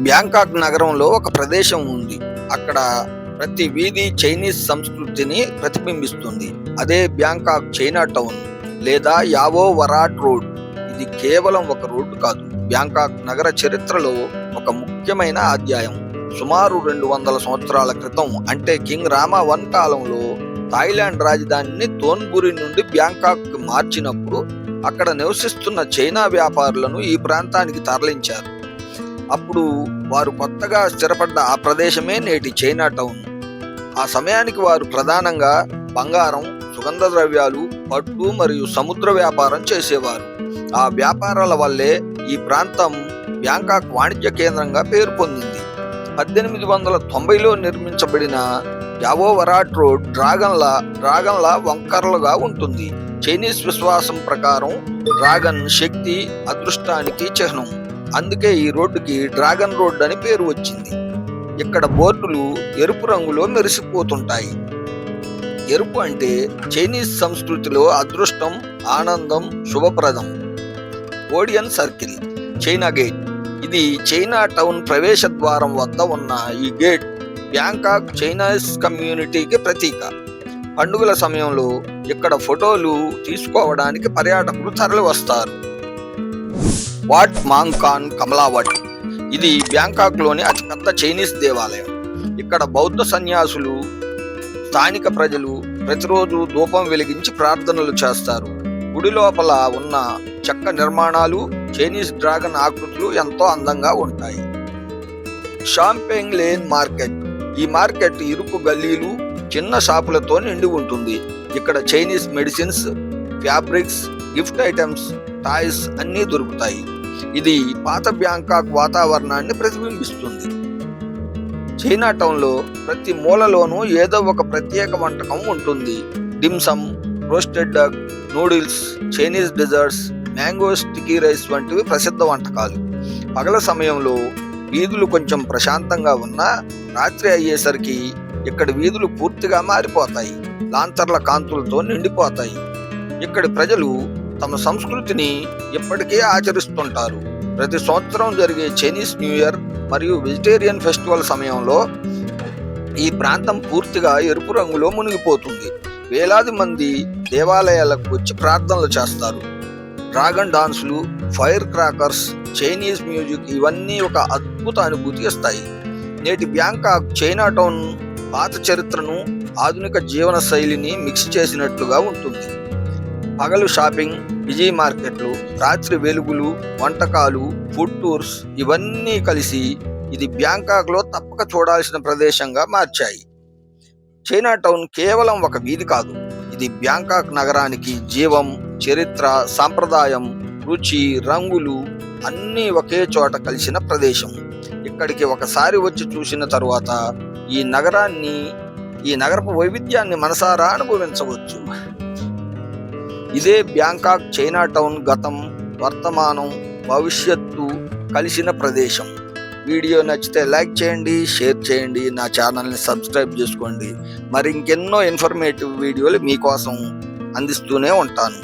Bangkok నగరంలో ఒక ప్రదేశం ఉంది. అక్కడ ప్రతి వీధి చైనీస్ సంస్కృతిని ప్రతిబింబిస్తుంది. అదే బ్యాంకాక్ చైనా టౌన్ లేదా యావో వరాట్ రోడ్. ఇది కేవలం ఒక రోడ్డు కాదు, బ్యాంకాక్ నగర చరిత్రలో ఒక ముఖ్యమైన అధ్యాయం. సుమారు 200 సంవత్సరాల క్రితం, అంటే కింగ్ రామా 1 కాలంలో థాయిలాండ్ రాజధానిని తోన్బురి నుండి బ్యాంకాక్ మార్చినప్పుడు అక్కడ నివసిస్తున్న చైనా వ్యాపారులను ఈ ప్రాంతానికి తరలించారు. అప్పుడు వారు కొత్తగా స్థిరపడ్డ ఆ ప్రదేశమే నేటి చైనా టౌన్. ఆ సమయానికి వారు ప్రధానంగా బంగారం, సుగంధ ద్రవ్యాలు, పట్టు మరియు సముద్ర వ్యాపారం చేసేవారు. ఆ వ్యాపారాల వల్లే ఈ ప్రాంతం బ్యాంకాక్ వాణిజ్య కేంద్రంగా పేరు పొందింది. 1890లో నిర్మించబడిన యావో వరాట్ రోడ్ డ్రాగన్ల వంకరలుగా ఉంటుంది. చైనీస్ విశ్వాసం ప్రకారం డ్రాగన్ శక్తి, అదృష్టానికి చిహ్నం. అందుకే ఈ రోడ్డుకి డ్రాగన్ రోడ్ అని పేరు వచ్చింది. ఇక్కడ బోర్డులు ఎరుపు రంగులో మెరిసిపోతుంటాయి. ఎరుపు అంటే చైనీస్ సంస్కృతిలో అదృష్టం, ఆనందం, శుభప్రదం. Odeon circle, China gate. ఇది చైనా టౌన్ ప్రవేశ ద్వారం వద్ద ఉన్న ఈ గేట్ బ్యాంకాక్ చైనీస్ కమ్యూనిటీకి ప్రతీక. పండుగల సమయంలో ఇక్కడ ఫోటోలు తీసుకోవడానికి పర్యాటకులు తరలి వస్తారు. Wat Mangkon Kamalawat. ఇది బ్యాంకాక్ లోని అతిపెద్ద చైనీస్ దేవాలయం. ఇక్కడ బౌద్ధ సన్యాసులు, స్థానిక ప్రజలు ప్రతిరోజు ధూపం వెలిగించి ప్రార్థనలు చేస్తారు. గుడి లోపల ఉన్న చెక్క నిర్మాణాలు, చైనీస్ డ్రాగన్ ఆకృతులు ఎంతో అందంగా ఉంటాయి. షాంపెంగ్ లేన్ మార్కెట్. ఈ మార్కెట్ ఇరుకు గల్లీలు, చిన్న షాపులతో నిండి ఉంటుంది. ఇక్కడ Chinese medicines, fabrics, gift items, toys అన్నీ దొరుకుతాయి. ఇది పాత బ్యాంకాక్ వాతావరణాన్ని ప్రతిబింబిస్తుంది. చైనా టౌన్లో ప్రతి మూలలోనూ ఏదో ఒక ప్రత్యేక వంటకం ఉంటుంది. Dim sum, roasted duck, noodles, Chinese desserts, mango sticky rice వంటివి ప్రసిద్ధ వంటకాలు. పగల సమయంలో వీధులు కొంచెం ప్రశాంతంగా ఉన్నా రాత్రి అయ్యేసరికి ఇక్కడి వీధులు పూర్తిగా మారిపోతాయి. లాంతర్ల కాంతులతో నిండిపోతాయి. ఇక్కడి ప్రజలు తమ సంస్కృతిని ఇప్పటికే ఆచరిస్తుంటారు. ప్రతి సంవత్సరం జరిగే చైనీస్ న్యూ ఇయర్ మరియు వెజిటేరియన్ ఫెస్టివల్ సమయంలో ఈ ప్రాంతం పూర్తిగా ఎరుపు రంగులో మునిగిపోతుంది. వేలాది మంది దేవాలయాలకు వచ్చి ప్రార్థనలు చేస్తారు. డ్రాగన్ డాన్సులు, ఫైర్ క్రాకర్స్, చైనీస్ మ్యూజిక్ ఇవన్నీ ఒక అద్భుత అనుభూతి ఇస్తాయి. నేటి బ్యాంకాక్ చైనా టౌన్ పాత చరిత్రను, ఆధునిక జీవన శైలిని మిక్స్ చేసినట్లుగా ఉంటుంది. పగలు షాపింగ్, బిజీ మార్కెట్లు, రాత్రి వెలుగులు, వంటకాలు, ఫుడ్ టూర్స్ ఇవన్నీ కలిసి ఇది బ్యాంకాక్ లో తప్పక చూడాల్సిన ప్రదేశంగా మార్చాయి. చైనా టౌన్ కేవలం ఒక వీధి కాదు, ఇది బ్యాంకాక్ నగరానికి జీవం, చరిత్ర, సాంప్రదాయం, రుచి, రంగులు అన్నీ ఒకే చోట కలిసిన ప్రదేశం. ఇక్కడికి ఒకసారి వచ్చి చూసిన తరువాత ఈ నగరపు వైవిధ్యాన్ని మనసారా అనుభవించవచ్చు. ఇదే బ్యాంకాక్ చైనా టౌన్ గతం, వర్తమానం, భవిష్యత్తు కలిసిన ప్రదేశం. వీడియో నచ్చితే లైక్ చేయండి, షేర్ చేయండి, నా ఛానల్ని సబ్స్క్రైబ్ చేసుకోండి. మరి ఇంకెన్నో ఇన్ఫర్మేటివ్ వీడియోలు మీకోసం అందిస్తూనే ఉంటాను.